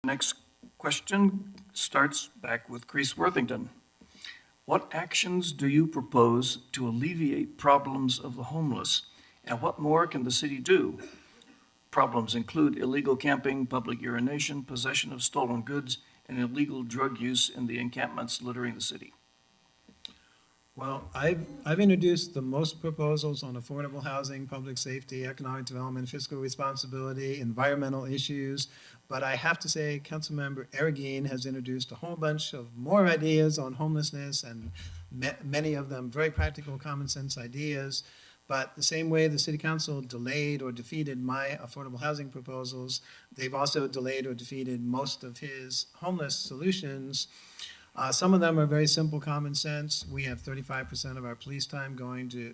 Next question starts back with Chris Worthington. What actions do you propose to alleviate problems of the homeless, and what more can the city do? Problems include illegal camping, public urination, possession of stolen goods, and illegal drug use in the encampments littering the city. Well, I've introduced the most proposals on affordable housing, public safety, economic development, fiscal responsibility, environmental issues. But I have to say, Councilmember Arreguín has introduced a whole bunch of more ideas on homelessness, and many of them very practical, common sense ideas. But the same way the City Council delayed or defeated my affordable housing proposals, they've also delayed or defeated most of his homeless solutions. Some of them are very simple, common sense. We have 35% of our police time going to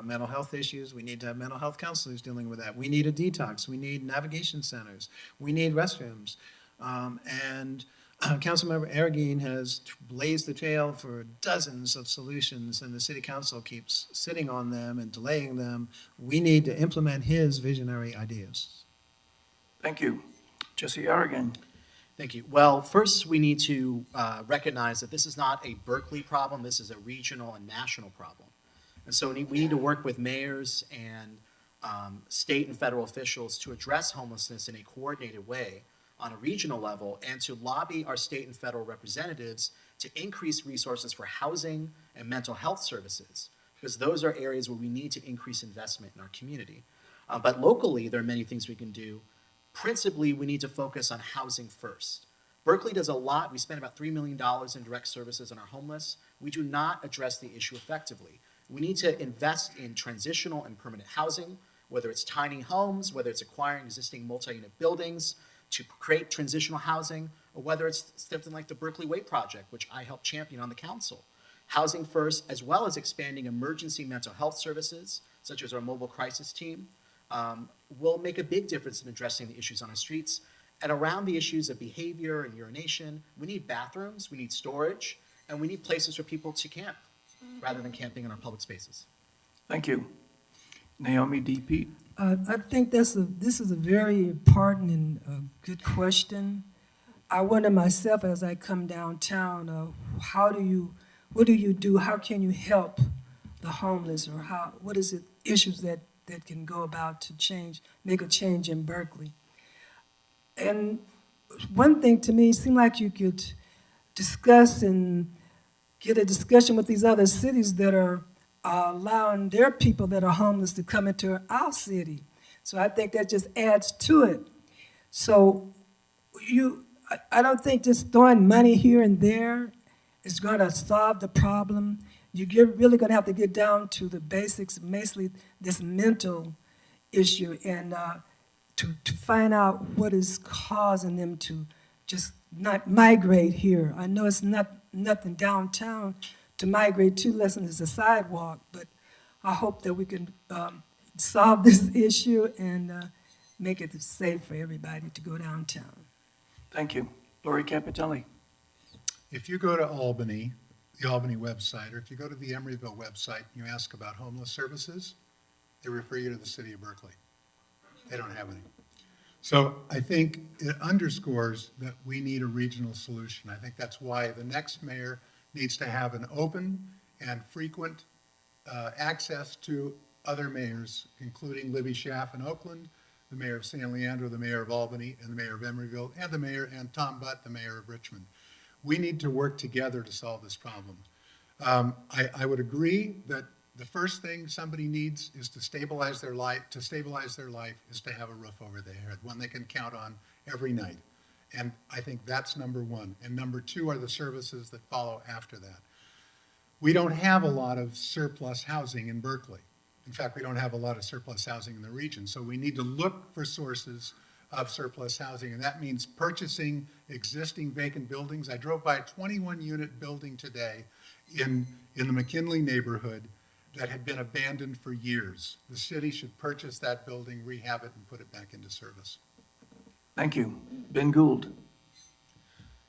mental health issues. We need to have mental health counselors dealing with that. We need a detox. We need navigation centers. We need restrooms. Councilmember Arreguín has blazed the trail for dozens of solutions, and the City Council keeps sitting on them and delaying them. We need to implement his visionary ideas. Thank you. Jesse Arreguín. Thank you. Well, first we need to recognize that this is not a Berkeley problem. This is a regional and national problem. And so we need to work with mayors and state and federal officials to address homelessness in a coordinated way on a regional level, and to lobby our state and federal representatives to increase resources for housing and mental health services, because those are areas where we need to increase investment in our community. But locally, there are many things we can do. Principally, we need to focus on housing first. Berkeley does a lot. We spend about $3 million in direct services on our homeless. We do not address the issue effectively. We need to invest in transitional and permanent housing, whether it's tiny homes, whether it's acquiring existing multi-unit buildings to create transitional housing, or whether it's something like the Berkeley Way Project, which I helped champion on the council. Housing first, as well as expanding emergency mental health services, such as our mobile crisis team, will make a big difference in addressing the issues on our streets. And around the issues of behavior and urination, we need bathrooms, we need storage, and we need places for people to camp rather than camping in our public spaces. Thank you. Naomi D. Pete. I think this is a very important and good question. I wonder myself as I come downtown, what do you do? How can you help the homeless, or what is it issues that can go about to make a change in Berkeley? And one thing to me, it seemed like you could discuss and get a discussion with these other cities that are allowing their people that are homeless to come into our city. So I think that just adds to it. So I don't think just throwing money here and there is going to solve the problem. You're really going to have to get down to the basics, basically this mental issue, and to find out what is causing them to just not migrate here. I know it's nothing downtown to migrate to less than a sidewalk, but I hope that we can solve this issue and make it safe for everybody to go downtown. Thank you. Lori Capitelli. If you go to Albany, the Albany website, or if you go to the Emeryville website and you ask about homeless services, they refer you to the city of Berkeley. They don't have any. So I think it underscores that we need a regional solution. I think that's why the next mayor needs to have an open and frequent access to other mayors, including Libby Schaff in Oakland, the mayor of San Leandro, the mayor of Albany, and the mayor of Emeryville, and Tom Butt, the mayor of Richmond. We need to work together to solve this problem. I would agree that the first thing somebody needs is to stabilize their life. To stabilize their life is to have a roof over their head, one they can count on every night. And I think that's number one. And number two are the services that follow after that. We don't have a lot of surplus housing in Berkeley. In fact, we don't have a lot of surplus housing in the region. So we need to look for sources of surplus housing, and that means purchasing existing vacant buildings. I drove by a 21-unit building today in the McKinley neighborhood that had been abandoned for years. The city should purchase that building, rehab it, and put it back into service. Thank you. Ben Gould.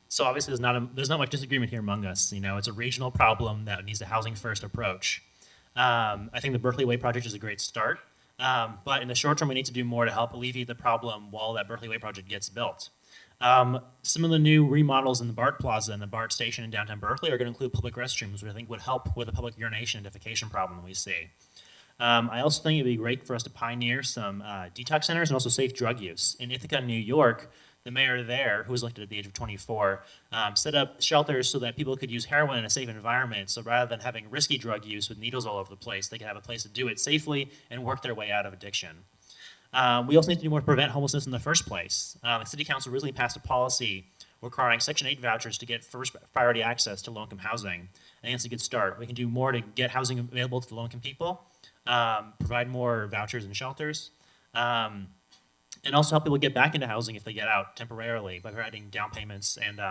So obviously there's not much disagreement here among us. You know, it's a regional problem that needs a housing first approach. I think the Berkeley Way project is a great start. But in the short term, we need to do more to help alleviate the problem while that Berkeley Way project gets built. Some of the new remodels in the BART Plaza and the BART station in downtown Berkeley are going to include public restrooms, which I think would help with the public urination and defecation problem we see. I also think it'd be great for us to pioneer some detox centers and also safe drug use. In Ithaca, New York, the mayor there, who was elected at the age of 24, set up shelters so that people could use heroin in a safe environment. So rather than having risky drug use with needles all over the place, they could have a place to do it safely and work their way out of addiction. We also need to do more to prevent homelessness in the first place. The City Council recently passed a policy requiring Section 8 vouchers to get first priority access to low-income housing. I think it's a good start. We can do more to get housing available to the low-income people, provide more vouchers and shelters, and also help people get back into housing if they get out temporarily by providing down payments and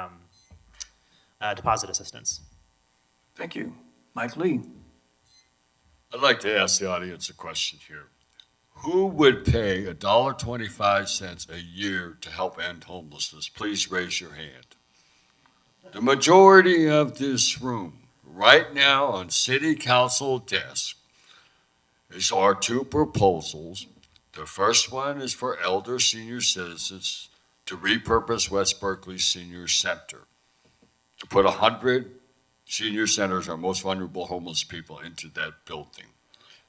deposit assistance. Thank you. Mike Lee. I'd like to ask the audience a question here. Who would pay $1.25 a year to help end homelessness? Please raise your hand. The majority of this room, right now on City Council desk, is our two proposals. The first one is for elder senior citizens to repurpose West Berkeley Senior Center, to put 100 senior centers, our most vulnerable homeless people, into that building.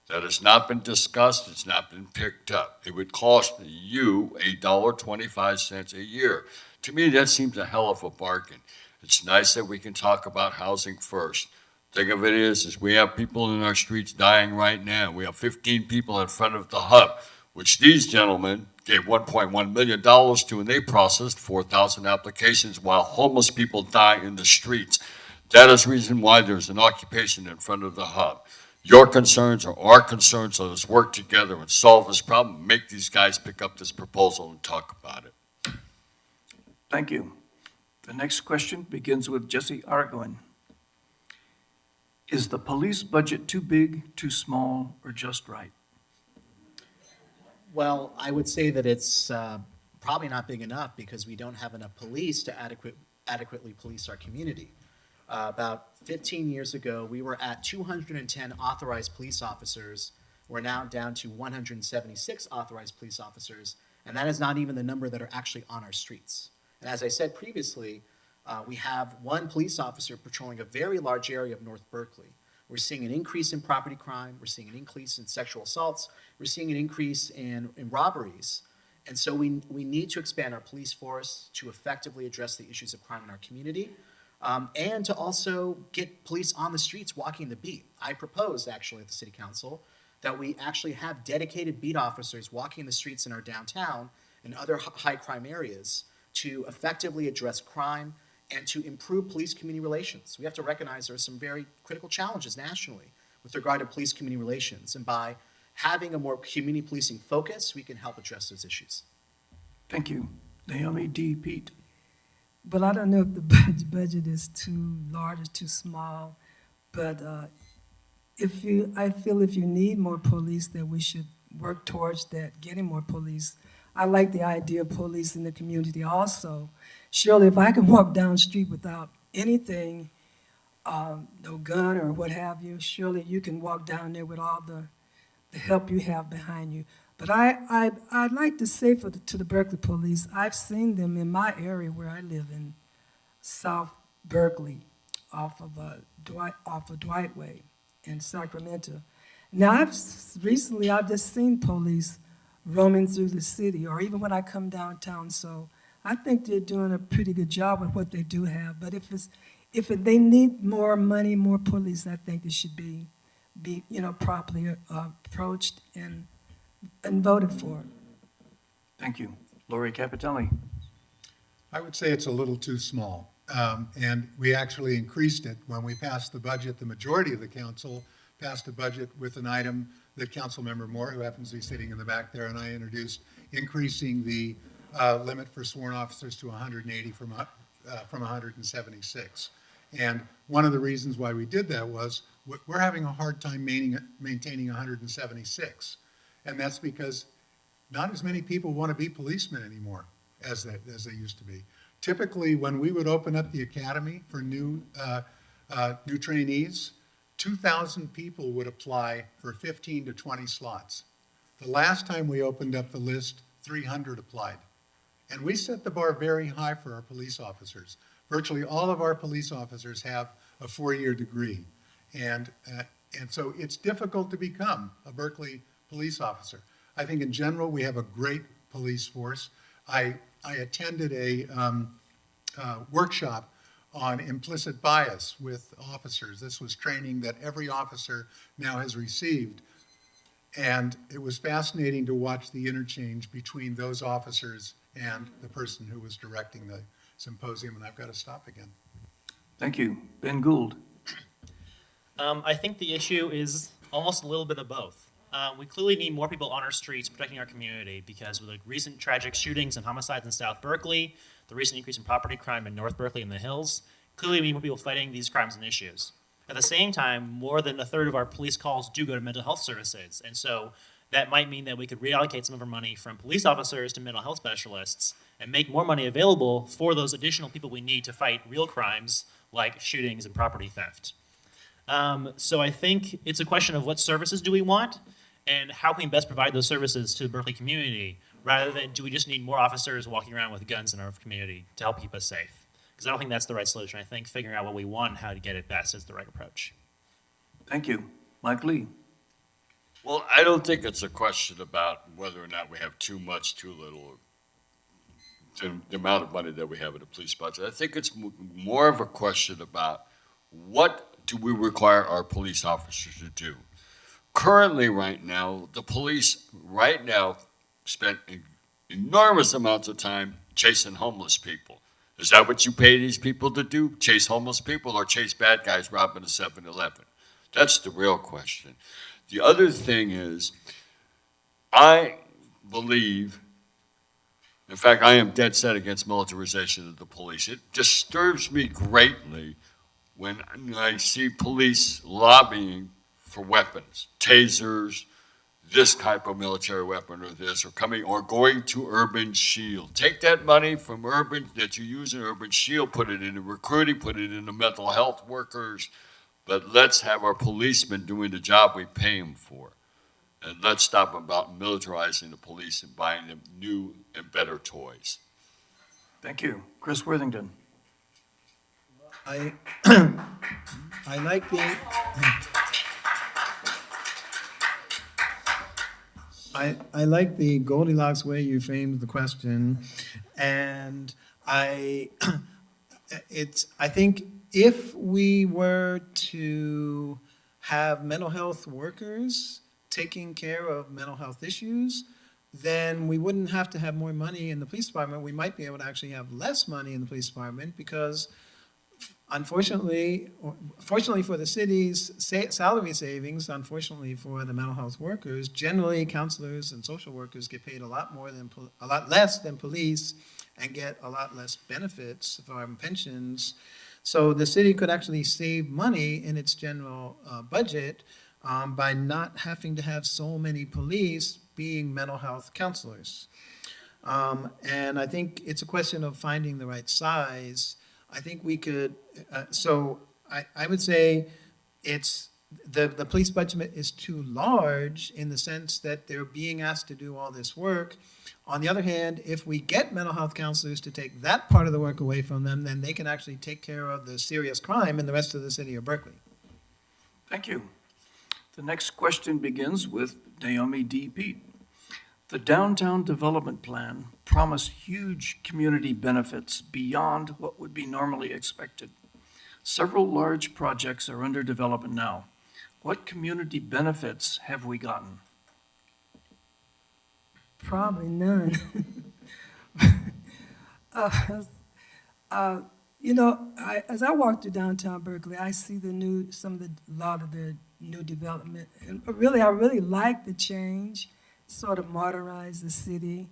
That has not been discussed, it's not been picked up. It would cost you $1.25 a year. To me, that seems a hell of a bargain. It's nice that we can talk about housing first. Thing of it is we have people in our streets dying right now. We have 15 people in front of the hub, which these gentlemen gave $1.1 million to, and they processed 4,000 applications while homeless people die in the streets. That is the reason why there's an occupation in front of the hub. Your concerns are our concerns, so let's work together and solve this problem, make these guys pick up this proposal and talk about it. Thank you. The next question begins with Jesse Argoin. Is the police budget too big, too small, or just right? Well, I would say that it's probably not big enough because we don't have enough police to adequately police our community. About 15 years ago, we were at 210 authorized police officers. We're now down to 176 authorized police officers, and that is not even the number that are actually on our streets. And as I said previously, we have one police officer patrolling a very large area of North Berkeley. We're seeing an increase in property crime. We're seeing an increase in sexual assaults. We're seeing an increase in robberies. And so we need to expand our police force to effectively address the issues of crime in our community, and to also get police on the streets walking the beat. I proposed, actually, at the City Council, that we actually have dedicated beat officers walking the streets in our downtown and other high crime areas to effectively address crime and to improve police-community relations. We have to recognize there are some very critical challenges nationally with regard to police-community relations, and by having a more community policing focus, we can help address those issues. Thank you. Naomi D. Pete. But I don't know if the budget is too large or too small. But I feel if you need more police, that we should work towards that, getting more police. I like the idea of police in the community also. Surely, if I can walk down the street without anything, no gun or what have you, surely you can walk down there with all the help you have behind you. But I'd like to say to the Berkeley Police, I've seen them in my area where I live in South Berkeley, off of Dwight Way in Sacramento. Now, I've just seen police roaming through the city, or even when I come downtown. So I think they're doing a pretty good job with what they do have. But if they need more money, more police, I think they should be properly approached and voted for. Thank you. Lori Capitelli. I would say it's a little too small. And we actually increased it when we passed the budget. The majority of the council passed a budget with an item that Councilmember Moore, who happens to be sitting in the back there, and I introduced, increasing the limit for sworn officers to 180 from 176. And one of the reasons why we did that was we're having a hard time maintaining 176. And that's because not as many people want to be policemen anymore as they used to be. Typically, when we would open up the academy for new trainees, 2,000 people would apply for 15 to 20 slots. The last time we opened up the list, 300 applied. And we set the bar very high for our police officers. Virtually all of our police officers have a 4-year degree. And so it's difficult to become a Berkeley police officer. I think in general, we have a great police force. I attended a workshop on implicit bias with officers. This was training that every officer now has received. And it was fascinating to watch the interchange between those officers and the person who was directing the symposium, and I've got to stop again. Thank you. Ben Gould. I think the issue is almost a little bit of both. We clearly need more people on our streets protecting our community because with the recent tragic shootings and homicides in South Berkeley, the recent increase in property crime in North Berkeley and the Hills, clearly we need more people fighting these crimes and issues. At the same time, more than a third of our police calls do go to mental health services, and so that might mean that we could reallocate some of our money from police officers to mental health specialists and make more money available for those additional people we need to fight real crimes like shootings and property theft. So I think it's a question of what services do we want and how can we best provide those services to the Berkeley community rather than do we just need more officers walking around with guns in our community to help keep us safe. Because I don't think that's the right solution. I think figuring out what we want and how to get it best is the right approach. Thank you. Mike Lee. Well, I don't think it's a question about whether or not we have too much, too little, the amount of money that we have in the police budget. I think it's more of a question about what do we require our police officers to do. Currently, right now, the police spend enormous amounts of time chasing homeless people. Is that what you pay these people to do? Chase homeless people or chase bad guys robbing a 7-Eleven? That's the real question. The other thing is, I believe, in fact, I am dead set against militarization of the police. It disturbs me greatly when I see police lobbying for weapons, tasers, this type of military weapon or this, or going to Urban Shield. Take that money from that you use in Urban Shield, put it into recruiting, put it into mental health workers, but let's have our policemen doing the job we pay them for. And let's stop about militarizing the police and buying them new and better toys. Thank you. Chris Worthington. I like the I like the Goldilocks way you framed the question, and I think if we were to have mental health workers taking care of mental health issues, then we wouldn't have to have more money in the police department. We might be able to actually have less money in the police department because unfortunately, fortunately for the city's salary savings, unfortunately for the mental health workers, generally counselors and social workers get paid a lot less than police and get a lot less benefits from pensions. So the city could actually save money in its general budget by not having to have so many police being mental health counselors. And I think it's a question of finding the right size. I think we could, I would say it's, the police budget is too large in the sense that they're being asked to do all this work. On the other hand, if we get mental health counselors to take that part of the work away from them, then they can actually take care of the serious crime in the rest of the city of Berkeley. Thank you. The next question begins with Naomi D. Pete. The downtown development plan promised huge community benefits beyond what would be normally expected. Several large projects are under development now. What community benefits have we gotten? Probably none. As I walk through downtown Berkeley, I see a lot of the new development, and I really like the change. Sort of modernize the city,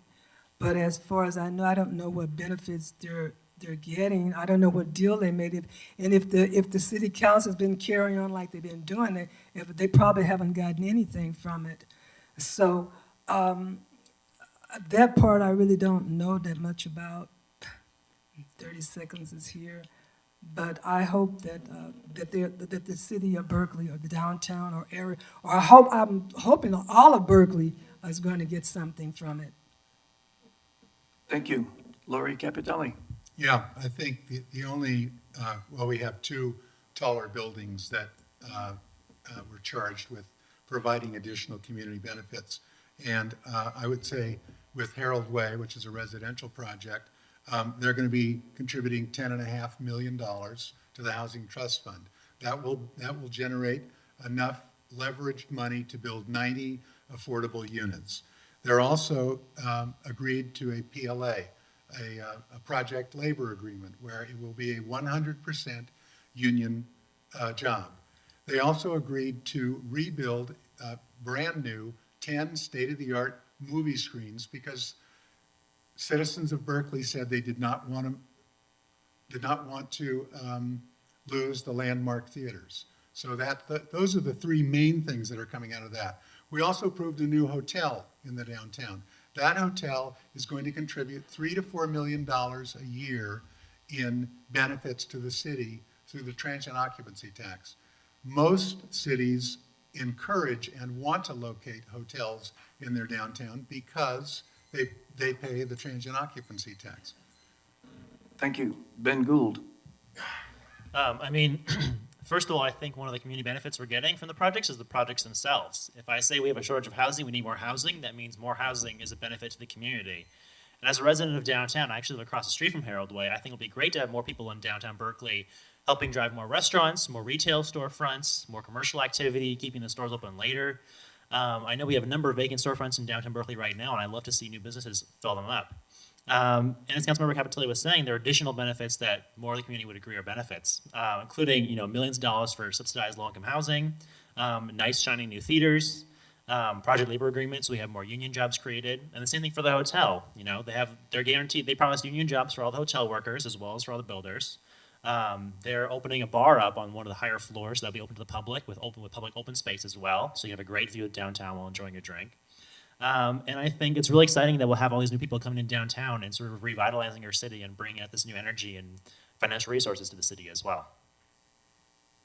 but as far as I know, I don't know what benefits they're getting. I don't know what deal they made. If the city council has been carrying on like they've been doing it, if they probably haven't gotten anything from it. So that part I really don't know that much about. 30 seconds is here. But I hope that that the city of Berkeley or the downtown or area, or I'm hoping all of Berkeley is going to get something from it. Thank you. Laurie Capitelli. Yeah, I think the only, well, we have two taller buildings that were charged with providing additional community benefits. And I would say with Harold Way, which is a residential project, they're going to be contributing $10.5 million to the Housing Trust Fund. That will generate enough leveraged money to build 90 affordable units. They're also agreed to a PLA, a project labor agreement, where it will be a 100% union job. They also agreed to rebuild brand new 10 state-of-the-art movie screens because citizens of Berkeley said they did not want to lose the landmark theaters. So those are the three main things that are coming out of that. We also approved a new hotel in the downtown. That hotel is going to contribute $3 to $4 million a year in benefits to the city through the transient occupancy tax. Most cities encourage and want to locate hotels in their downtown because they pay the transient occupancy tax. Thank you. Ben Gould. I mean, first of all, I think one of the community benefits we're getting from the projects is the projects themselves. If I say we have a shortage of housing, we need more housing, that means more housing is a benefit to the community. And as a resident of downtown, I actually live across the street from Harold Way. I think it'll be great to have more people in downtown Berkeley helping drive more restaurants, more retail storefronts, more commercial activity, keeping the stores open later. I know we have a number of vacant storefronts in downtown Berkeley right now, and I'd love to see new businesses fill them up. And as Councilmember Capitelli was saying, there are additional benefits that more of the community would agree are benefits, including millions of dollars for subsidized low-income housing, nice shiny new theaters, project labor agreements, so we have more union jobs created, and the same thing for the hotel. They're guaranteed, they promised union jobs for all the hotel workers as well as for all the builders. They're opening a bar up on one of the higher floors that'll be open to the public with public open space as well, so you have a great view of downtown while enjoying a drink. And I think it's really exciting that we'll have all these new people coming in downtown and sort of revitalizing our city and bringing out this new energy and financial resources to the city as well.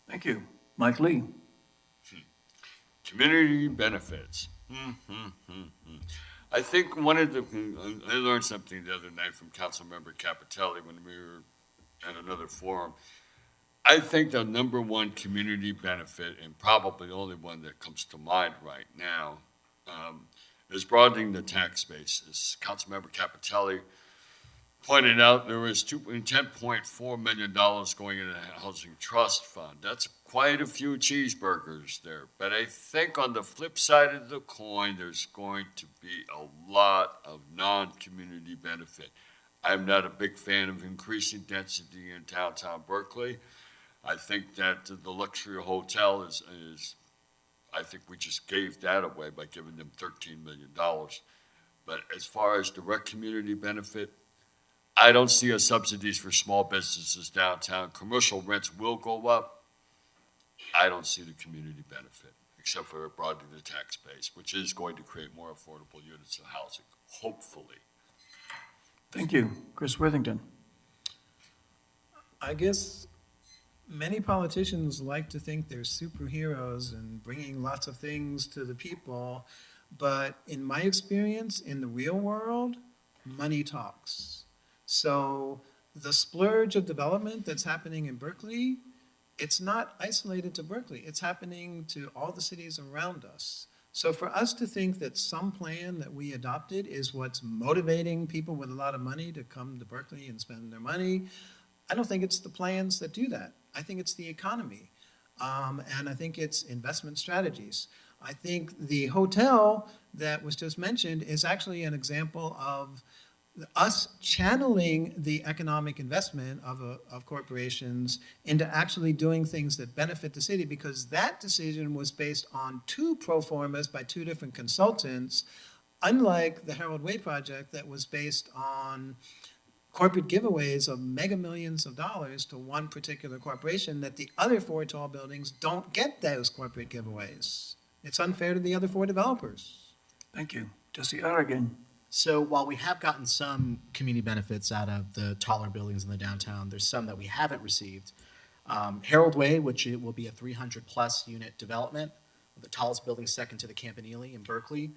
Thank you. Mike Lee. Community benefits. I think I learned something the other night from Councilmember Capitelli when we were at another forum. I think the number one community benefit, and probably the only one that comes to mind right now, is broadening the tax base. As Councilmember Capitelli pointed out, there was $10.4 million going into the Housing Trust Fund. That's quite a few cheeseburgers there. But I think on the flip side of the coin, there's going to be a lot of non-community benefit. I'm not a big fan of increasing density in downtown Berkeley. I think that the luxury hotel is I think we just gave that away by giving them $13 million. But as far as direct community benefit, I don't see a subsidies for small businesses downtown. Commercial rents will go up. I don't see the community benefit, except for broadening the tax base, which is going to create more affordable units of housing, hopefully. Thank you. Chris Worthington. I guess many politicians like to think they're superheroes and bringing lots of things to the people, but in my experience, in the real world, money talks. So the splurge of development that's happening in Berkeley, it's not isolated to Berkeley. It's happening to all the cities around us. So for us to think that some plan that we adopted is what's motivating people with a lot of money to come to Berkeley and spend their money, I don't think it's the plans that do that. I think it's the economy. And I think it's investment strategies. I think the hotel that was just mentioned is actually an example of us channeling the economic investment of corporations into actually doing things that benefit the city, because that decision was based on two pro formas by two different consultants, unlike the Harold Way project that was based on corporate giveaways of mega millions of dollars to one particular corporation, that the other four tall buildings don't get those corporate giveaways. It's unfair to the other four developers. Thank you. Jesse Aragon. So while we have gotten some community benefits out of the taller buildings in the downtown, there's some that we haven't received. Harold Way, which it will be a 300-plus unit development, the tallest building second to the Campanile in Berkeley,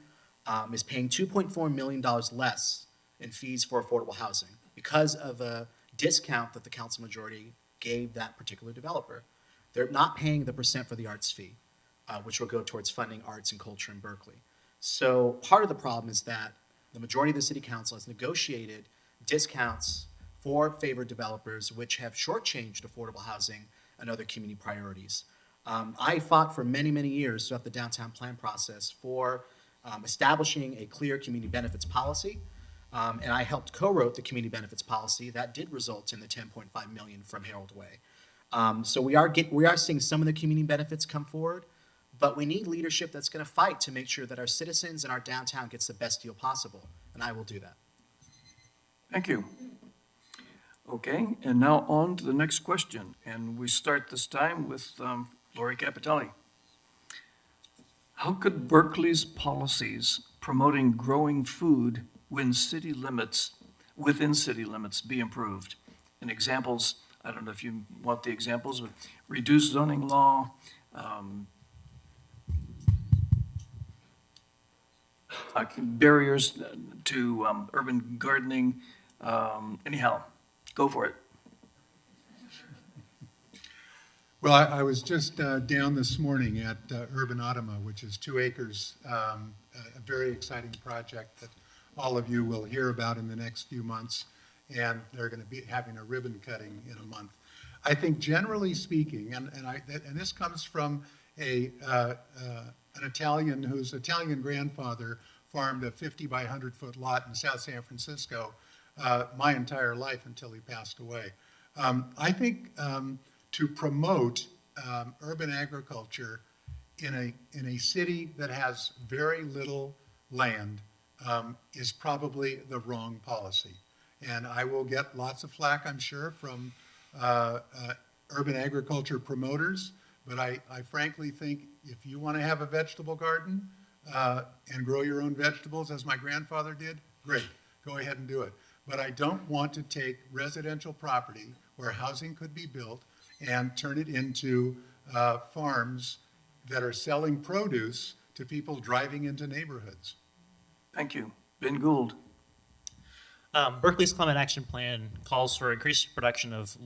is paying $2.4 million less in fees for affordable housing because of a discount that the council majority gave that particular developer. They're not paying the percent for the arts fee, which will go towards funding arts and culture in Berkeley. So part of the problem is that the majority of the city council has negotiated discounts for favored developers, which have shortchanged affordable housing and other community priorities. I fought for many, many years throughout the downtown plan process for establishing a clear community benefits policy. And I helped co-wrote the community benefits policy that did result in the 10.5 million from Harold Way. So we are seeing some of the community benefits come forward, but we need leadership that's going to fight to make sure that our citizens and our downtown gets the best deal possible, and I will do that. Thank you. Okay, and now on to the next question, and we start this time with Lori Capitelli. How could Berkeley's policies promoting growing food within city limits be improved? And examples, I don't know if you want the examples, but reduced zoning law, barriers to urban gardening. Anyhow, go for it. Well, I was just down this morning at Urban Ottima, which is 2 acres, a very exciting project that all of you will hear about in the next few months, and they're going to be having a ribbon cutting in a month. I think generally speaking, and this comes from an Italian whose Italian grandfather farmed a 50 by 100 foot lot in South San Francisco my entire life until he passed away. I think to promote urban agriculture in a city that has very little land is probably the wrong policy. And I will get lots of flack, I'm sure, from urban agriculture promoters, but I frankly think if you want to have a vegetable garden and grow your own vegetables, as my grandfather did, great, go ahead and do it. But I don't want to take residential property where housing could be built and turn it into farms that are selling produce to people driving into neighborhoods. Thank you. Ben Gould. Berkeley's Climate Action Plan calls for increased production of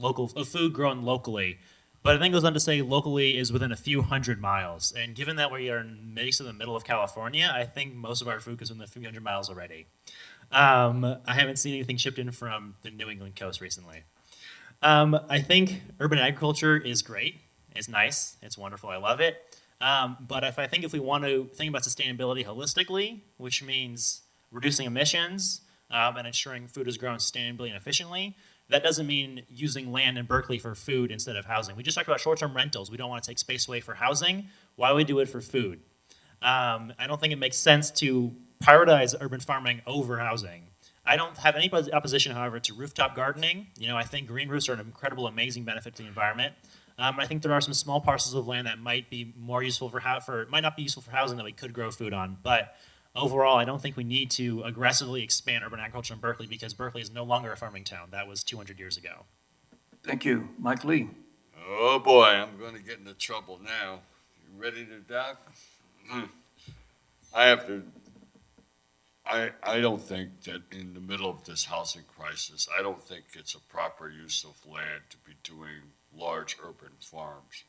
food grown locally, but I think it goes on to say locally is within a few hundred miles. And given that we are based in the middle of California, I think most of our food is within a few hundred miles already. I haven't seen anything shipped in from the New England coast recently. I think urban agriculture is great. It's nice. It's wonderful. I love it. But if we want to think about sustainability holistically, which means reducing emissions and ensuring food is grown sustainably and efficiently, that doesn't mean using land in Berkeley for food instead of housing. We just talked about short-term rentals. We don't want to take space away for housing. Why would we do it for food? I don't think it makes sense to prioritize urban farming over housing. I don't have any opposition, however, to rooftop gardening. I think green roofs are an incredible, amazing benefit to the environment. I think there are some small parcels of land that might be more useful might not be useful for housing that we could grow food on. But overall, I don't think we need to aggressively expand urban agriculture in Berkeley because Berkeley is no longer a farming town. That was 200 years ago. Thank you. Mike Lee. Oh boy, I'm going to get into trouble now. You ready to dock? I don't think that in the middle of this housing crisis, I don't think it's a proper use of land to be doing large urban farms.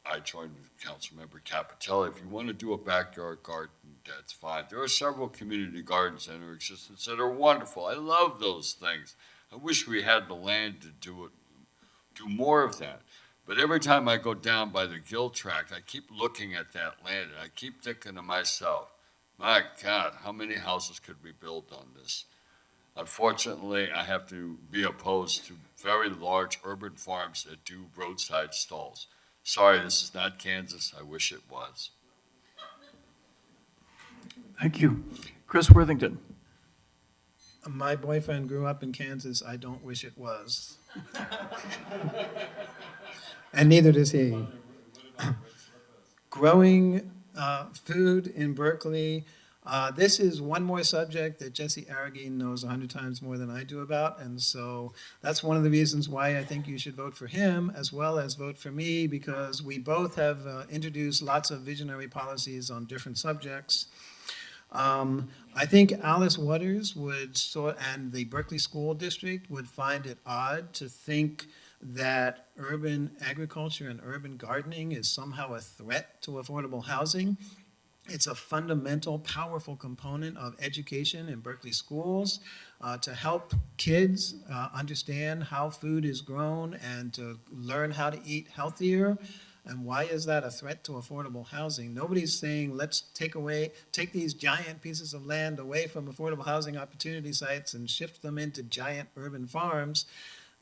I joined with Councilmember Capitelli. If you want to do a backyard garden, that's fine. There are several community gardens in existence that are wonderful. I love those things. I wish we had the land to do more of that. But every time I go down by the Gill tract, I keep looking at that land and I keep thinking to myself, my God, how many houses could we build on this? Unfortunately, I have to be opposed to very large urban farms that do roadside stalls. Sorry, this is not Kansas. I wish it was. Thank you. Chris Worthington. My boyfriend grew up in Kansas. I don't wish it was. And neither does he. Growing food in Berkeley. This is one more subject that Jesse Arreguín knows 100 times more than I do about, and so that's one of the reasons why I think you should vote for him as well as vote for me, because we both have introduced lots of visionary policies on different subjects. I think Alice Waters and the Berkeley School District would find it odd to think that urban agriculture and urban gardening is somehow a threat to affordable housing. It's a fundamental, powerful component of education in Berkeley schools to help kids understand how food is grown and to learn how to eat healthier. And why is that a threat to affordable housing? Nobody's saying, let's take these giant pieces of land away from affordable housing opportunity sites and shift them into giant urban farms.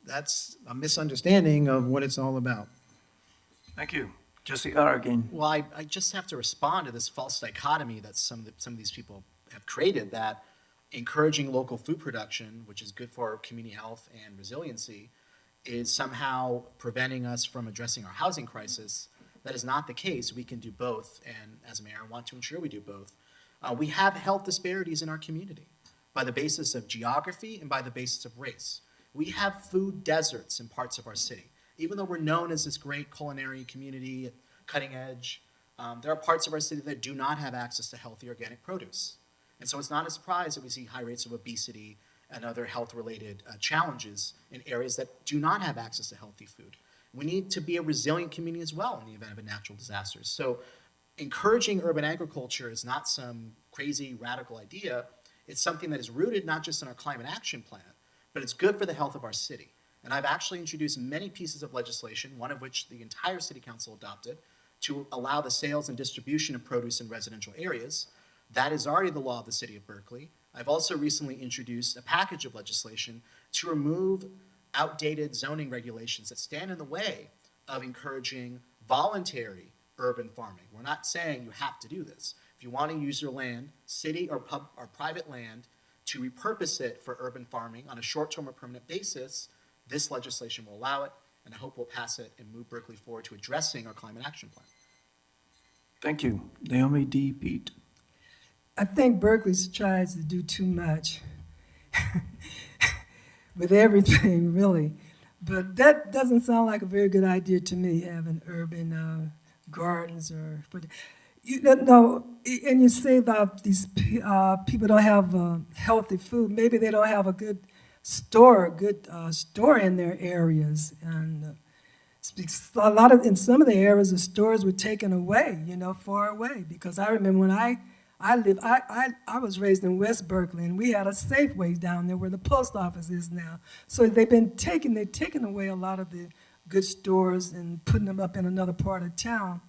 That's a misunderstanding of what it's all about. Thank you. Jesse Arreguin. Well, I just have to respond to this false dichotomy that some of these people have created, that encouraging local food production, which is good for community health and resiliency, is somehow preventing us from addressing our housing crisis. That is not the case. We can do both, and as mayor, I want to ensure we do both. We have health disparities in our community by the basis of geography and by the basis of race. We have food deserts in parts of our city. Even though we're known as this great culinary community, cutting edge, there are parts of our city that do not have access to healthy organic produce. And so it's not a surprise that we see high rates of obesity and other health-related challenges in areas that do not have access to healthy food. We need to be a resilient community as well in the event of a natural disaster. So encouraging urban agriculture is not some crazy radical idea. It's something that is rooted not just in our climate action plan, but it's good for the health of our city. And I've actually introduced many pieces of legislation, one of which the entire city council adopted, to allow the sales and distribution of produce in residential areas. That is already the law of the city of Berkeley. I've also recently introduced a package of legislation to remove outdated zoning regulations that stand in the way of encouraging voluntary urban farming. We're not saying you have to do this. If you want to use your land, city or private land, to repurpose it for urban farming on a short-term or permanent basis, this legislation will allow it, and I hope we'll pass it and move Berkeley forward to addressing our climate action plan. Thank you. Naomi D. Pete. I think Berkeley tries to do too much with everything, really. But that doesn't sound like a very good idea to me, having urban gardens but you know, and you say about these people don't have healthy food. Maybe they don't have a good store in their areas, and in some of the areas the stores were taken away, far away. Because I remember when I was raised in West Berkeley, and we had a Safeway down there where the post office is now. So they've taken away a lot of the good stores and putting them up in another part of town.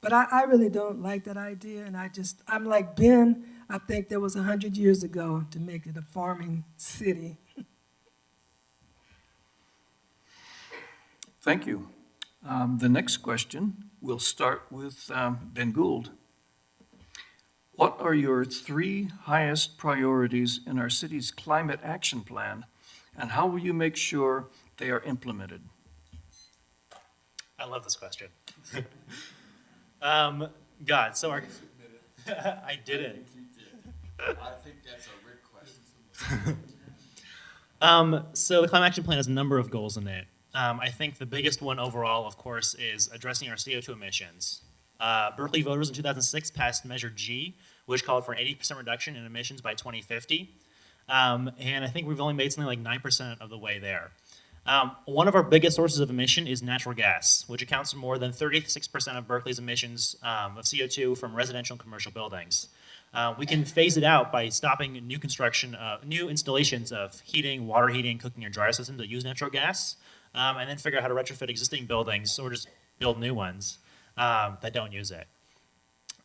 But I really don't like that idea, and I'm like Ben. I think there was 100 years ago to make it a farming city. Thank you. The next question, we'll start with Ben Gould. What are your 3 highest priorities in our city's climate action plan, and how will you make sure they are implemented? I love this question. God, so our, I didn't. I think that's a Rick question. So the climate action plan has a number of goals in it. I think the biggest one overall, of course, is addressing our CO2 emissions. Berkeley voters in 2006 passed Measure G, which called for an 80% reduction in emissions by 2050. And I think we've only made something like 9% of the way there. One of our biggest sources of emission is natural gas, which accounts for more than 36% of Berkeley's emissions of CO2 from residential and commercial buildings. We can phase it out by stopping new installations of heating, water heating, cooking, or dryer systems that use natural gas, and then figure out how to retrofit existing buildings or just build new ones that don't use it.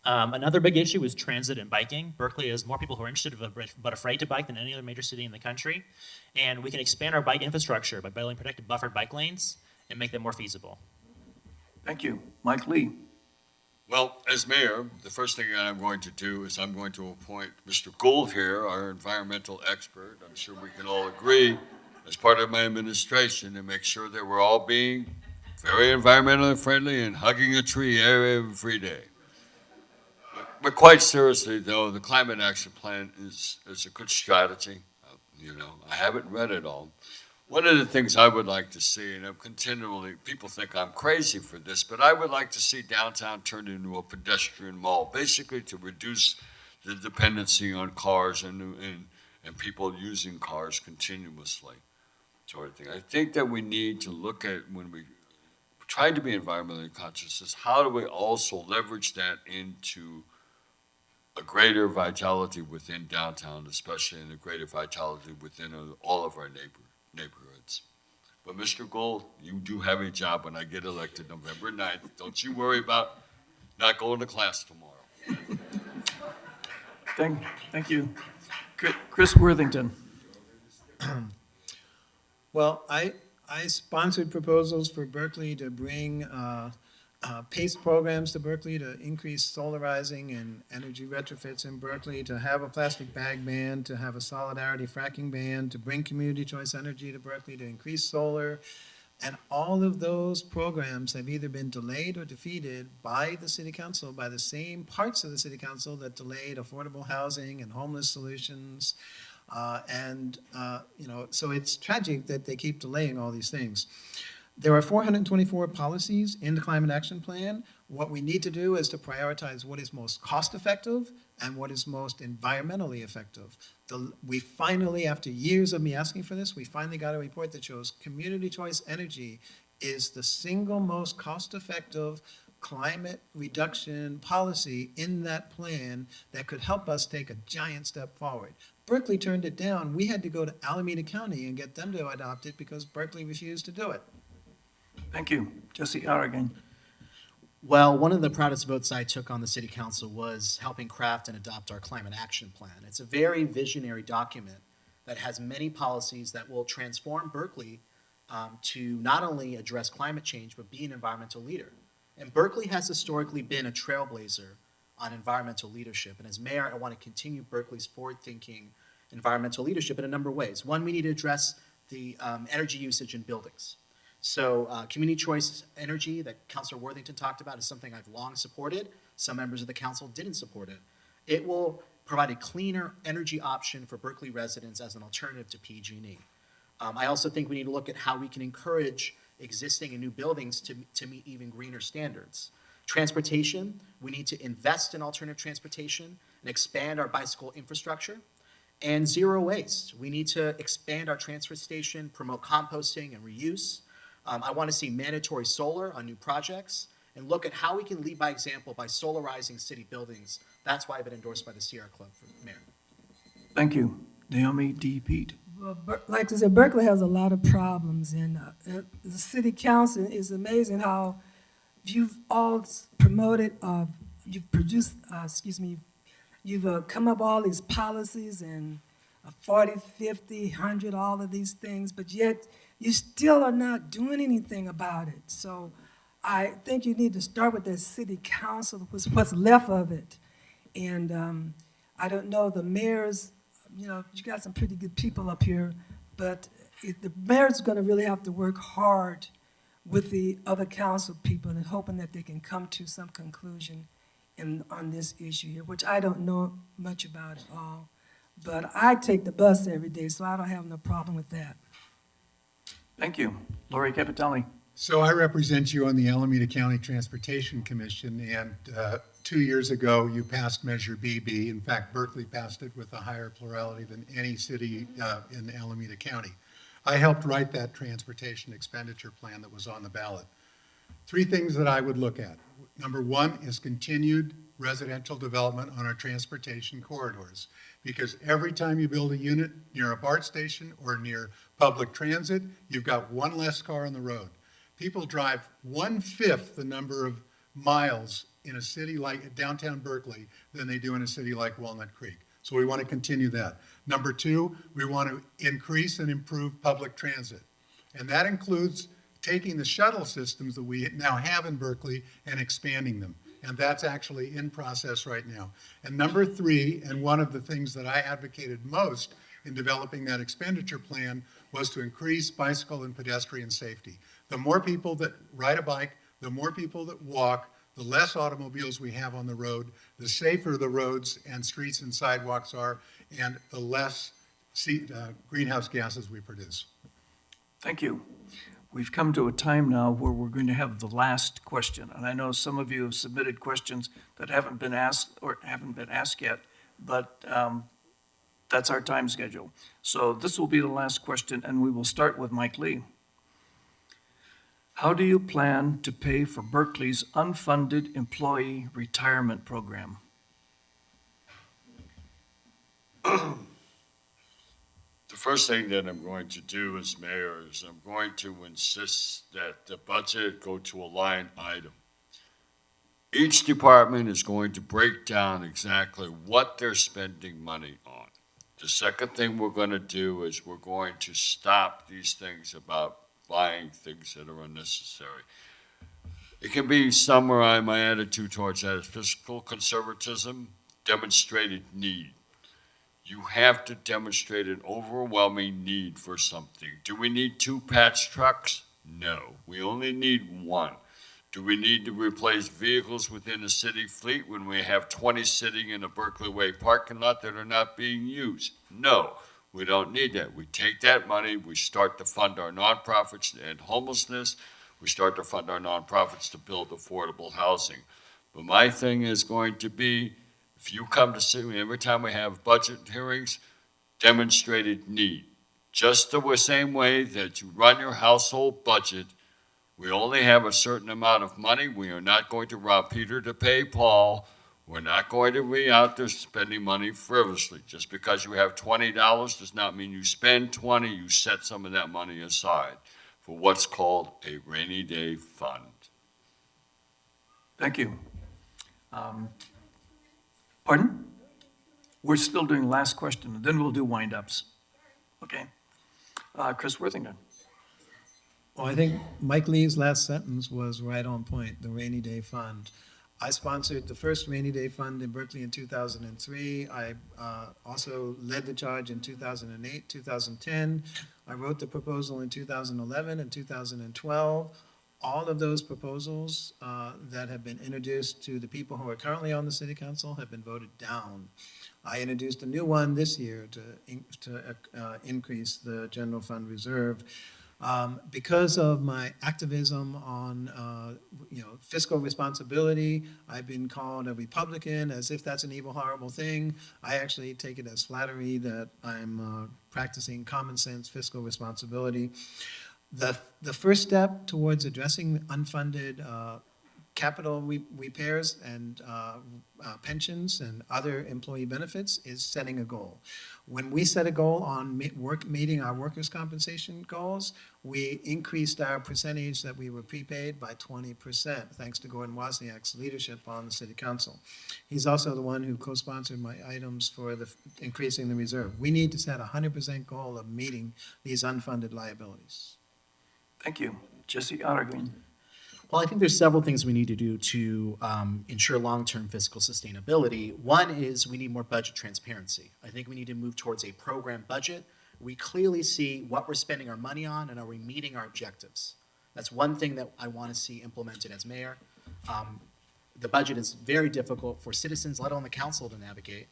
Another big issue is transit and biking. Berkeley has more people who are interested but afraid to bike than any other major city in the country. And we can expand our bike infrastructure by building protected buffered bike lanes and make them more feasible. Thank you. Mike Lee. Well, as mayor, the first thing I'm going to do is I'm going to appoint Mr. Gould here, our environmental expert. I'm sure we can all agree, as part of my administration, to make sure that we're all being very environmentally friendly and hugging a tree every day. But quite seriously, though, the climate action plan is a good strategy. I haven't read it all. One of the things I would like to see, and people think I'm crazy for this, but I would like to see downtown turned into a pedestrian mall, basically to reduce the dependency on cars and people using cars continuously, sort of thing. I think that we need to look at, when we try to be environmentally conscious, is how do we also leverage that into a greater vitality within downtown, especially in a greater vitality within all of our neighborhoods. But Mr. Gold, you do have a job when I get elected November 9th. Don't you worry about not going to class tomorrow. Thank you. Chris Worthington. Well, I sponsored proposals for Berkeley to bring PACE programs to Berkeley to increase solarizing and energy retrofits in Berkeley, to have a plastic bag ban, to have a solidarity fracking ban, to bring community choice energy to Berkeley, to increase solar. And all of those programs have either been delayed or defeated by the city council, by the same parts of the city council that delayed affordable housing and homeless solutions. So it's tragic that they keep delaying all these things. There are 424 policies in the Climate Action Plan. What we need to do is to prioritize what is most cost-effective and what is most environmentally effective. We finally, after years of me asking for this, we finally got a report that shows community choice energy is the single most cost-effective climate reduction policy in that plan that could help us take a giant step forward. Berkeley turned it down. We had to go to Alameda County and get them to adopt it because Berkeley refused to do it. Thank you. Jesse Aragon. Well, one of the proudest votes I took on the city council was helping craft and adopt our climate action plan. It's a very visionary document that has many policies that will transform Berkeley to not only address climate change, but be an environmental leader. And Berkeley has historically been a trailblazer on environmental leadership. And as mayor, I want to continue Berkeley's forward-thinking environmental leadership in a number of ways. One, we need to address the energy usage in buildings. So community choice energy that Councilor Worthington talked about is something I've long supported. Some members of the council didn't support it. It will provide a cleaner energy option for Berkeley residents as an alternative to PG&E. I also think we need to look at how we can encourage existing and new buildings to meet even greener standards. Transportation, we need to invest in alternative transportation and expand our bicycle infrastructure. And zero waste, we need to expand our transfer station, promote composting and reuse. I want to see mandatory solar on new projects and look at how we can lead by example by solarizing city buildings. That's why I've been endorsed by the Sierra Club for mayor. Thank you. Naomi D. Pete. Well, like I said, Berkeley has a lot of problems, and the city council is amazing how you've all promoted, you've produced, you've come up with all these policies and 40, 50, 100, all of these things, but yet you still are not doing anything about it. So I think you need to start with the city council, what's left of it. And I don't know, the mayors, you got some pretty good people up here, but the mayor's going to really have to work hard with the other council people and hoping that they can come to some conclusion on this issue here, which I don't know much about at all. But I take the bus every day, so I don't have no problem with that. Thank you. Lori Capitale. So I represent you on the Alameda County Transportation Commission, and 2 years ago, you passed Measure BB. In fact, Berkeley passed it with a higher plurality than any city in Alameda County. I helped write that transportation expenditure plan that was on the ballot. 3 things that I would look at. Number 1 is continued residential development on our transportation corridors, because every time you build a unit near a BART station or near public transit, you've got one less car on the road. People drive 1/5 the number of miles in a city like downtown Berkeley than they do in a city like Walnut Creek. So we want to continue that. Number 2, we want to increase and improve public transit. And that includes taking the shuttle systems that we now have in Berkeley and expanding them. And that's actually in process right now. And number 3, and one of the things that I advocated most in developing that expenditure plan, was to increase bicycle and pedestrian safety. The more people that ride a bike, the more people that walk, the less automobiles we have on the road, the safer the roads and streets and sidewalks are, and the less greenhouse gases we produce. Thank you. We've come to a time now where we're going to have the last question. And I know some of you have submitted questions that haven't been asked or haven't been asked yet. but that's our time schedule. So this will be the last question, and we will start with Mike Lee. How do you plan to pay for Berkeley's unfunded employee retirement program? The first thing that I'm going to do as mayor is I'm going to insist that the budget go to a line item. Each department is going to break down exactly what they're spending money on. The second thing we're going to do is we're going to stop these things about buying things that are unnecessary. It can be summarized, my attitude towards that is fiscal conservatism, demonstrated need. You have to demonstrate an overwhelming need for something. Do we need 2 patch trucks? No, we only need 1. Do we need to replace vehicles within the city fleet when we have 20 sitting in a Berkeley Way parking lot that are not being used? No, we don't need that. We take that money, we start to fund our nonprofits and homelessness, we start to fund our nonprofits to build affordable housing. But my thing is going to be, if you come to see me, every time we have budget hearings, demonstrated need. Just the same way that you run your household budget, we only have a certain amount of money. We are not going to rob Peter to pay Paul. We're not going to be out there spending money frivolously. Just because you have $20 does not mean you spend 20, you set some of that money aside for what's called a rainy day fund. Thank you. Pardon? We're still doing last question, and then we'll do wind-ups. Okay. Chris Worthington. Well, I think Mike Lee's last sentence was right on point, the rainy day fund. I sponsored the first rainy day fund in Berkeley in 2003. I also led the charge in 2008, 2010. I wrote the proposal in 2011 and 2012. All of those proposals that have been introduced to the people who are currently on the city council have been voted down. I introduced a new one this year to increase the general fund reserve. Because of my activism on, fiscal responsibility, I've been called a Republican, as if that's an evil, horrible thing. I actually take it as flattery that I'm practicing common sense fiscal responsibility. The first step towards addressing unfunded capital repairs and pensions and other employee benefits is setting a goal. When we set a goal on meeting our workers' compensation goals, we increased our percentage that we were prepaid by 20%, thanks to Gordon Wozniak's leadership on the city council. He's also the one who co-sponsored my items for increasing the reserve. We need to set a 100% goal of meeting these unfunded liabilities. Thank you. Jesse Ottergreen. Well, I think there's several things we need to do to ensure long-term fiscal sustainability. One is we need more budget transparency. I think we need to move towards a program budget. We clearly see what we're spending our money on and are we meeting our objectives. That's one thing that I want to see implemented as mayor. The budget is very difficult for citizens, let alone the council, to navigate.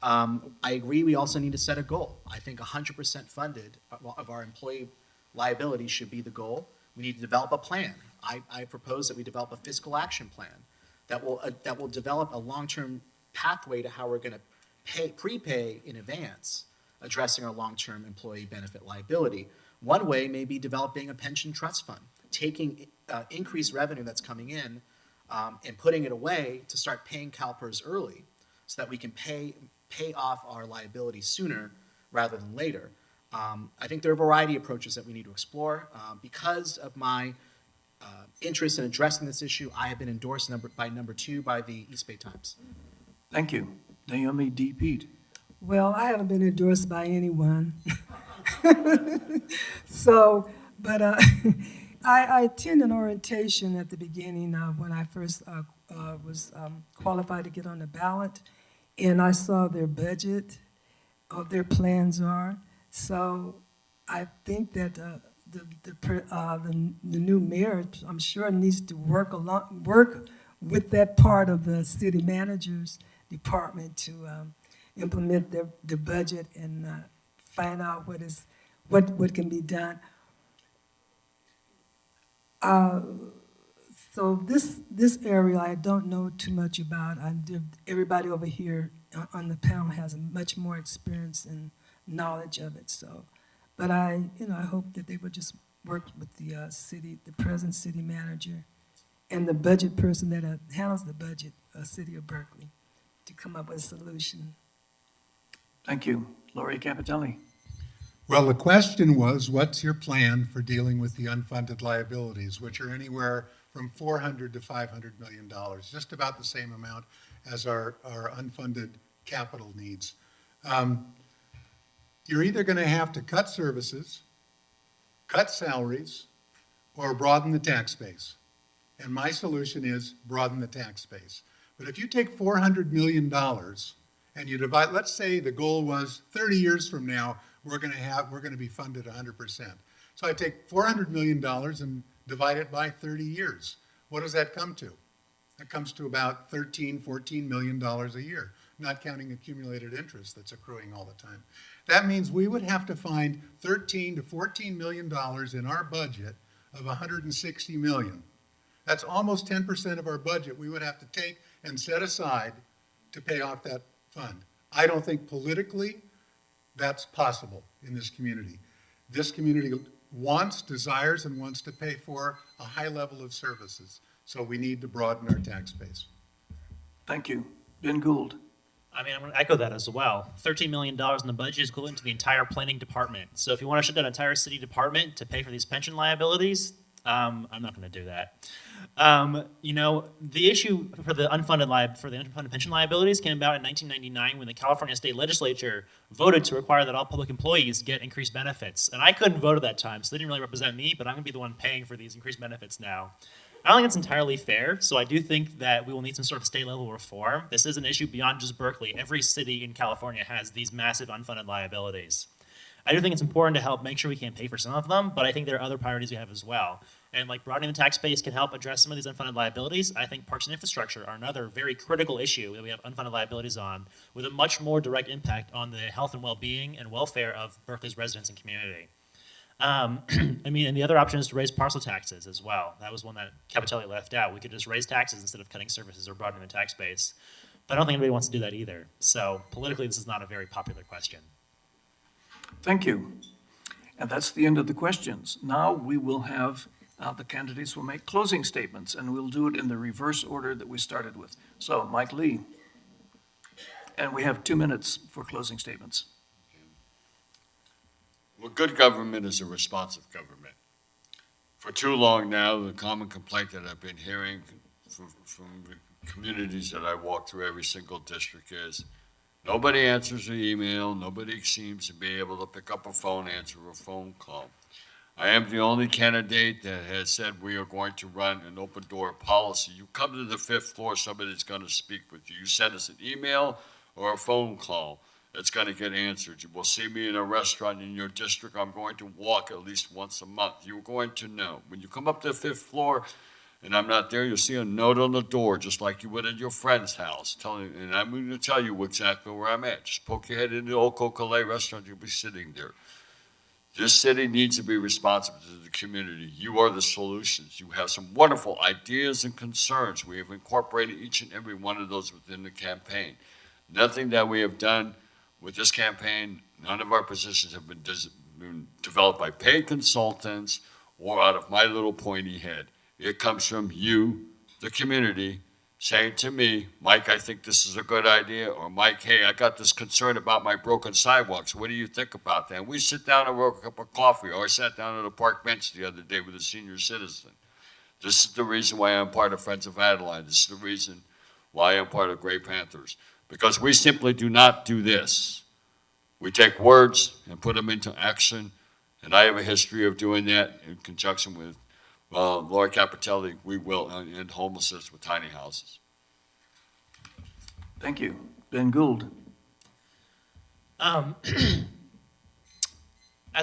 I agree we also need to set a goal. I think 100% funded of our employee liability should be the goal. We need to develop a plan. I propose that we develop a fiscal action plan that will develop a long-term pathway to how we're going to prepay in advance, addressing our long-term employee benefit liability. One way may be developing a pension trust fund, taking increased revenue that's coming in and putting it away to start paying CalPERS early so that we can pay off our liability sooner rather than later. I think there are a variety of approaches that we need to explore. Because of my interest in addressing this issue, I have been endorsed by number 2 by the East Bay Times. Thank you. Naomi D. Pete. Well, I haven't been endorsed by anyone. So, but I attended an orientation at the beginning when I first was qualified to get on the ballot, and I saw their budget, what their plans are. So I think that the new mayor, I'm sure, needs to work with that part of the city manager's department to implement the budget and find out what can be done. So this area I don't know too much about. Everybody over here on the panel has much more experience and knowledge of it. So, but I hope that they would just work with the the present city manager, and the budget person that handles the budget, City of Berkeley, to come up with a solution. Thank you. Laurie Capitelli. Well, the question was, what's your plan for dealing with the unfunded liabilities, which are anywhere from $400 to $500 million, just about the same amount as our unfunded capital needs. You're either going to have to cut services, cut salaries, or broaden the tax base. And my solution is broaden the tax base. But if you take $400 million and you divide, let's say the goal was 30 years from now, we're going to be funded 100%. So I take $400 million and divide it by 30 years. What does that come to? That comes to about $14 million a year, not counting accumulated interest that's accruing all the time. That means we would have to find $13 to $14 million in our budget of $160 million. That's almost 10% of our budget we would have to take and set aside to pay off that fund. I don't think politically that's possible in this community. This community desires and wants to pay for a high level of services. So we need to broaden our tax base. Thank you. Ben Gould. I mean, I'm going to echo that as well. $13 million in the budget is equivalent to the entire planning department. So if you want to shut down an entire city department to pay for these pension liabilities, I'm not going to do that. The issue for the unfunded pension liabilities came about in 1999 when the California State Legislature voted to require that all public employees get increased benefits. And I couldn't vote at that time, so they didn't really represent me, but I'm going to be the one paying for these increased benefits now. I don't think it's entirely fair, so I do think that we will need some sort of state-level reform. This is an issue beyond just Berkeley. Every city in California has these massive unfunded liabilities. I do think it's important to help make sure we can pay for some of them, but I think there are other priorities we have as well. And like broadening the tax base can help address some of these unfunded liabilities. I think parks and infrastructure are another very critical issue that we have unfunded liabilities on, with a much more direct impact on the health and well-being and welfare of Berkeley's residents and community. And the other option is to raise parcel taxes as well. That was one that Capitelli left out. We could just raise taxes instead of cutting services or broadening the tax base. But I don't think anybody wants to do that either. So politically, this is not a very popular question. Thank you. And that's the end of the questions. Now we will have, the candidates will make closing statements, and we'll do it in the reverse order that we started with. So, Mike Lee. And we have 2 minutes for closing statements. Well, good government is a responsive government. For too long now, the common complaint that I've been hearing from the communities that I walk through every single district is nobody answers the email, nobody seems to be able to pick up a phone, answer a phone call. I am the only candidate that has said we are going to run an open door policy. You come to the 5th floor, somebody's going to speak with you. You send us an email or a phone call, it's going to get answered. You will see me in a restaurant in your district. I'm going to walk at least once a month. You're going to know. When you come up to the 5th floor and I'm not there, you'll see a note on the door, just like you would at your friend's house, and I'm going to tell you exactly where I'm at. Just poke your head in the old Coca-Cola restaurant, you'll be sitting there. This city needs to be responsive to the community. You are the solutions. You have some wonderful ideas and concerns. We have incorporated each and every one of those within the campaign. Nothing that we have done with this campaign, none of our positions have been developed by paid consultants or out of my little pointy head. It comes from you, the community, saying to me, Mike, I think this is a good idea, or Mike, hey, I got this concern about my broken sidewalks. What do you think about that? And we sit down and work a cup of coffee, or I sat down at a park bench the other day with a senior citizen. This is the reason why I'm part of Friends of Adeline. This is the reason why I'm part of Gray Panthers. Because we simply do not do this. We take words and put them into action, and I have a history of doing that in conjunction with Laura Capitelli. We will end homelessness with tiny houses. Thank you. Ben Gould. As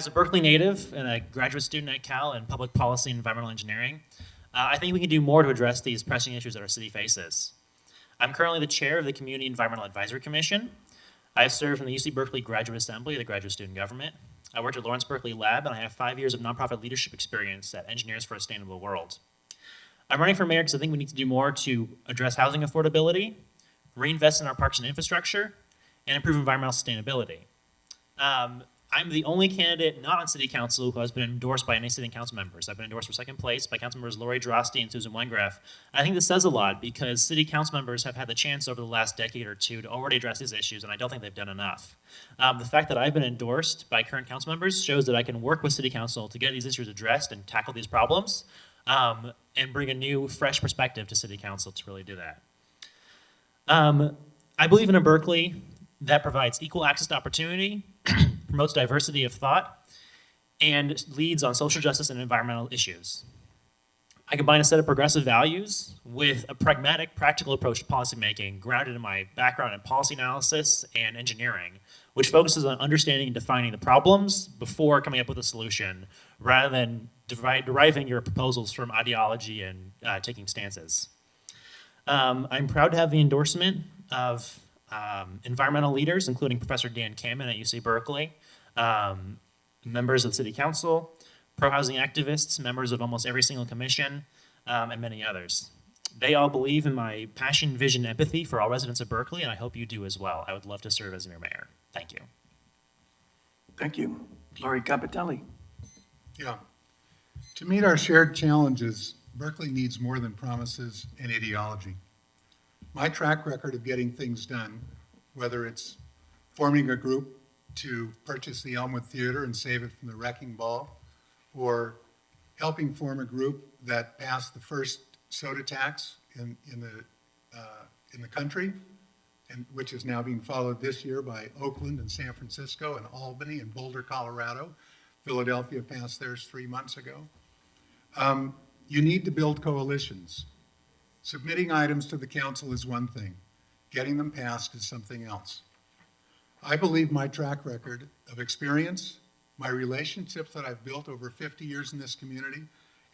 a Berkeley native and a graduate student at Cal in public policy and environmental engineering, I think we can do more to address these pressing issues that our city faces. I'm currently the chair of the Community Environmental Advisory Commission. I have served in the UC Berkeley Graduate Assembly, the graduate student government. I worked at Lawrence Berkeley Lab, and I have 5 years of nonprofit leadership experience at Engineers for a Sustainable World. I'm running for mayor because I think we need to do more to address housing affordability, reinvest in our parks and infrastructure, and improve environmental sustainability. I'm the only candidate not on city council who has been endorsed by any city council members. I've been endorsed for second place by council members Lori Droste and Susan Wengraf. I think this says a lot because city council members have had the chance over the last decade or two to already address these issues, and I don't think they've done enough. The fact that I've been endorsed by current council members shows that I can work with city council to get these issues addressed and tackle these problems, and bring a new, fresh perspective to city council to really do that. I believe in a Berkeley that provides equal access to opportunity, promotes diversity of thought, and leads on social justice and environmental issues. I combine a set of progressive values with a pragmatic, practical approach to policymaking grounded in my background in policy analysis and engineering, which focuses on understanding and defining the problems before coming up with a solution, rather than deriving your proposals from ideology and taking stances. I'm proud to have the endorsement of environmental leaders, including Professor Dan Kamen at UC Berkeley, members of the City Council, pro-housing activists, members of almost every single commission, and many others. They all believe in my passion, vision, empathy for all residents of Berkeley, and I hope you do as well. I would love to serve as your mayor. Thank you. Thank you. Lori Capitelli. Yeah. To meet our shared challenges, Berkeley needs more than promises and ideology. My track record of getting things done, whether it's forming a group to purchase the Elmwood Theater and save it from the wrecking ball, or helping form a group that passed the first soda tax in the country, and which is now being followed this year by Oakland and San Francisco and Albany and Boulder, Colorado. Philadelphia passed theirs 3 months ago. You need to build coalitions. Submitting items to the council is one thing. Getting them passed is something else. I believe my track record of experience, my relationships that I've built over 50 years in this community,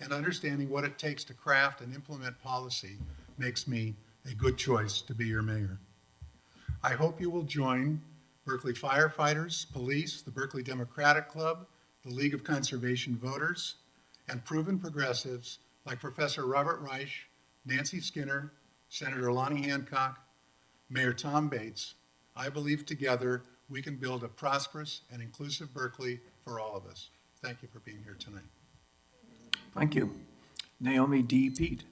and understanding what it takes to craft and implement policy makes me a good choice to be your mayor. I hope you will join Berkeley firefighters, police, the Berkeley Democratic Club, the League of Conservation Voters, and proven progressives like Professor Robert Reich, Nancy Skinner, Senator Lonnie Hancock, Mayor Tom Bates. I believe together we can build a prosperous and inclusive Berkeley for all of us. Thank you for being here tonight. Thank you. Naomi D. Pete.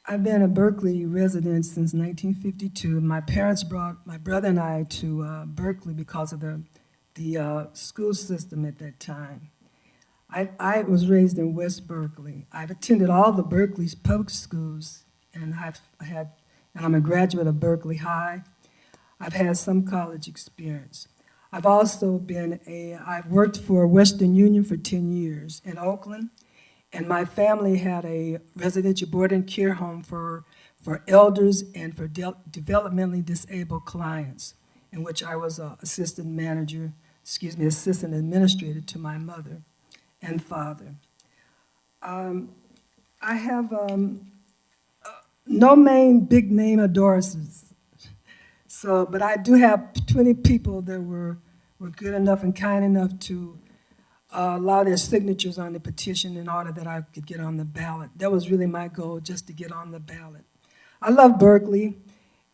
I've been a Berkeley resident since 1952. My parents brought my brother and I to Berkeley because of the school system at that time. I was raised in West Berkeley. I've attended all the Berkeley's public schools, and I'm a graduate of Berkeley High. I've had some college experience. I've also I've worked for Western Union for 10 years in Oakland, and my family had a residential boarding care home for elders and for developmentally disabled clients, in which I was assistant administrator to my mother and father. I have no big name endorsers. But I do have 20 people that were good enough and kind enough to allow their signatures on the petition in order that I could get on the ballot. That was really my goal, just to get on the ballot. I love Berkeley,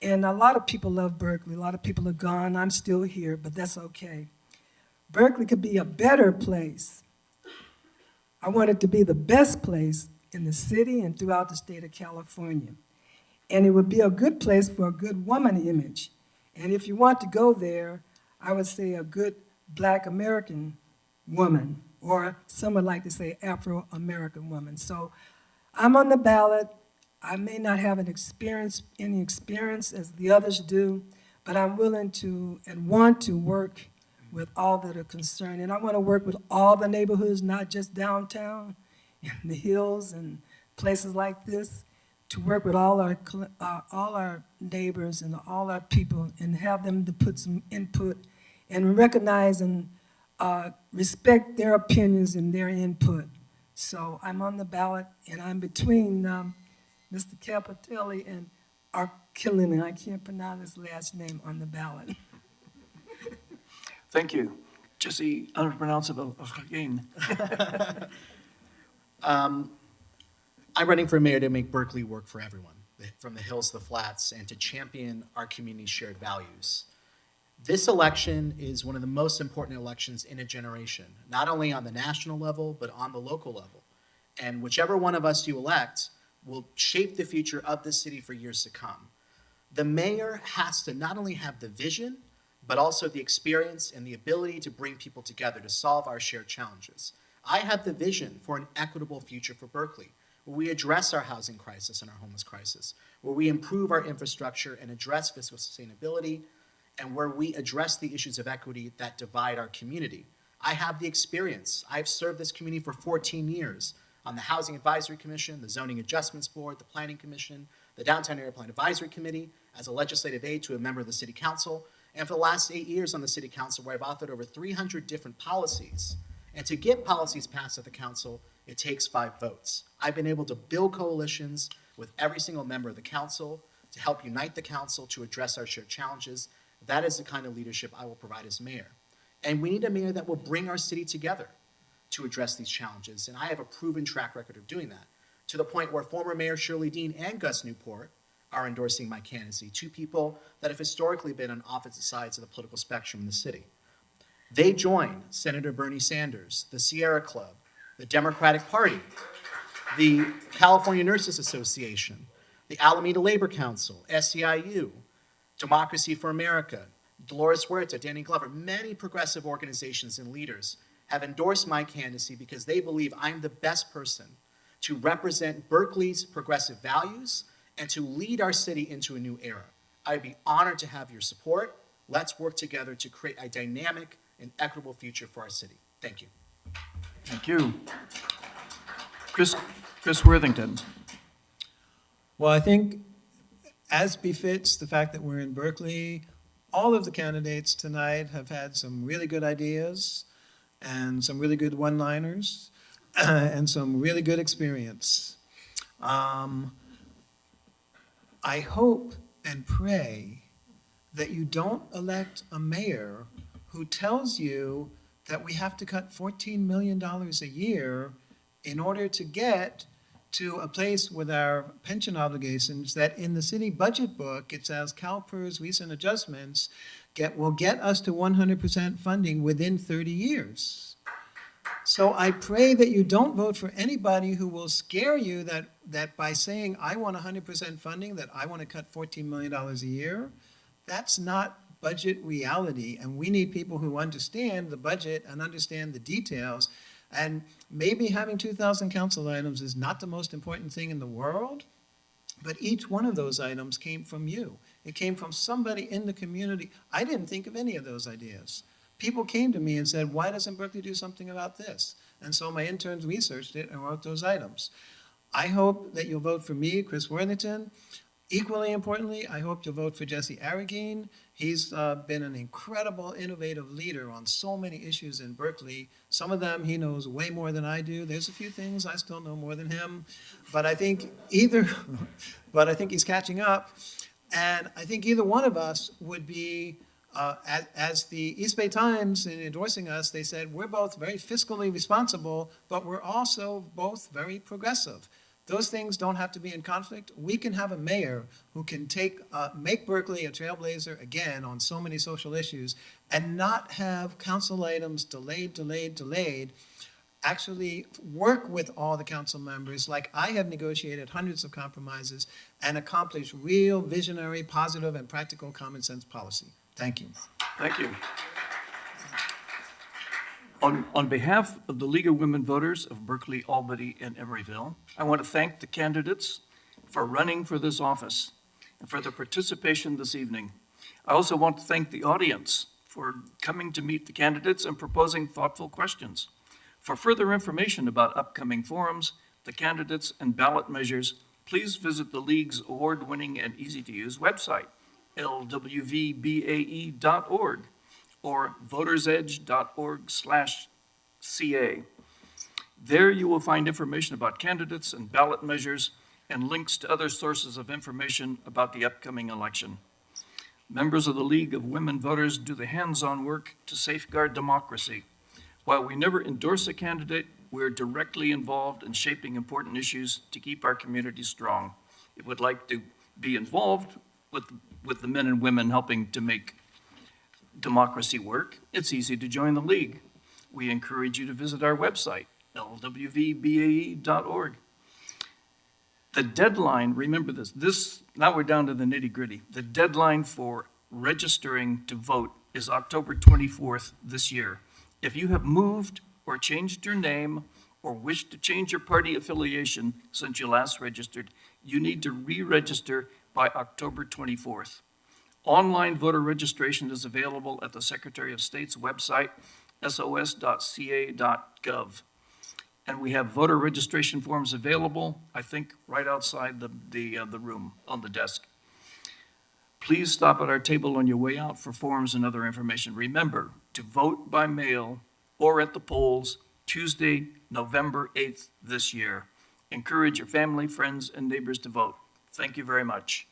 and a lot of people love Berkeley. A lot of people are gone. I'm still here, but that's okay. Berkeley could be a better place. I want it to be the best place in the city and throughout the state of California. And it would be a good place for a good woman image. And if you want to go there, I would say a good Black American woman, or some would like to say Afro-American woman. So I'm on the ballot. I may not have any experience as the others do, but I'm willing to and want to work with all that are concerned. And I want to work with all the neighborhoods, not just downtown, in the hills and places like this, to work with all our neighbors and all our people and have them to put some input and recognize and respect their opinions and their input. So I'm on the ballot, and I'm between Mr. Capitelli and Arkilinen. I can't pronounce his last name on the ballot. Thank you. Jesse, unpronounceable again. I'm running for mayor to make Berkeley work for everyone, from the hills to the flats, and to champion our community's shared values. This election is one of the most important elections in a generation, not only on the national level, but on the local level. And whichever one of us you elect will shape the future of this city for years to come. The mayor has to not only have the vision, but also the experience and the ability to bring people together to solve our shared challenges. I have the vision for an equitable future for Berkeley, where we address our housing crisis and our homeless crisis, where we improve our infrastructure and address fiscal sustainability, and where we address the issues of equity that divide our community. I have the experience. I've served this community for 14 years on the Housing Advisory Commission, the Zoning Adjustments Board, the Planning Commission, the Downtown Area Plan Advisory Committee, as a legislative aide to a member of the City Council, and for the last 8 years on the City Council, where I've authored over 300 different policies. And to get policies passed at the council, it takes 5 votes. I've been able to build coalitions with every single member of the council to help unite the council to address our shared challenges. That is the kind of leadership I will provide as mayor. And we need a mayor that will bring our city together to address these challenges. And I have a proven track record of doing that, to the point where former Mayor Shirley Dean and Gus Newport are endorsing my candidacy, 2 people that have historically been on opposite sides of the political spectrum in the city. They join Senator Bernie Sanders, the Sierra Club, the Democratic Party, the California Nurses Association, the Alameda Labor Council, SEIU, Democracy for America, Dolores Huerta, Danny Glover. Many progressive organizations and leaders have endorsed my candidacy because they believe I'm the best person to represent Berkeley's progressive values and to lead our city into a new era. I'd be honored to have your support. Let's work together to create a dynamic and equitable future for our city. Thank you. Thank you. Chris Worthington. Well, I think, as befits the fact that we're in Berkeley, all of the candidates tonight have had some really good ideas and some really good one-liners and some really good experience. I hope and pray that you don't elect a mayor who tells you that we have to cut $14 million a year in order to get to a place with our pension obligations that in the city budget book, it says CalPERS recent adjustments will get us to 100% funding within 30 years. So I pray that you don't vote for anybody who will scare you that by saying, I want 100% funding, that I want to cut $14 million a year. That's not budget reality, and we need people who understand the budget and understand the details. And maybe having 2,000 council items is not the most important thing in the world, but each one of those items came from you. It came from somebody in the community. I didn't think of any of those ideas. People came to me and said, why doesn't Berkeley do something about this? And so my interns researched it and wrote those items. I hope that you'll vote for me, Chris Worthington. Equally importantly, I hope you'll vote for Jesse Arreguin. He's been an incredible, innovative leader on so many issues in Berkeley. Some of them he knows way more than I do. There's a few things I still know more than him, but I think he's catching up. And I think either one of us would be, as the East Bay Times, in endorsing us, they said, we're both very fiscally responsible, but we're also both very progressive. Those things don't have to be in conflict. We can have a mayor who can make Berkeley a trailblazer again on so many social issues and not have council items delayed. Actually work with all the council members, like I have negotiated hundreds of compromises and accomplished real visionary, positive, and practical common sense policy. Thank you. Thank you. On behalf of the League of Women Voters of Berkeley, Albany, and Emeryville, I want to thank the candidates for running for this office and for their participation this evening. I also want to thank the audience for coming to meet the candidates and proposing thoughtful questions. For further information about upcoming forums, the candidates, and ballot measures, please visit the League's award-winning and easy-to-use website, lwvbae.org. or votersedge.org/CA. There you will find information about candidates and ballot measures and links to other sources of information about the upcoming election. Members of the League of Women Voters do the hands-on work to safeguard democracy. While we never endorse a candidate, we're directly involved in shaping important issues to keep our community strong. If you would like to be involved with the men and women helping to make democracy work, it's easy to join the league. We encourage you to visit our website, lwvbae.org. The deadline, remember this, now we're down to the nitty-gritty. The deadline for registering to vote is October 24th this year. If you have moved or changed your name or wish to change your party affiliation since you last registered, you need to re-register by October 24th. Online voter registration is available at the Secretary of State's website, sos.ca.gov. And we have voter registration forms available, I think, right outside the room on the desk. Please stop at our table on your way out for forms and other information. Remember to vote by mail or at the polls Tuesday, November 8th this year. Encourage your family, friends, and neighbors to vote. Thank you very much.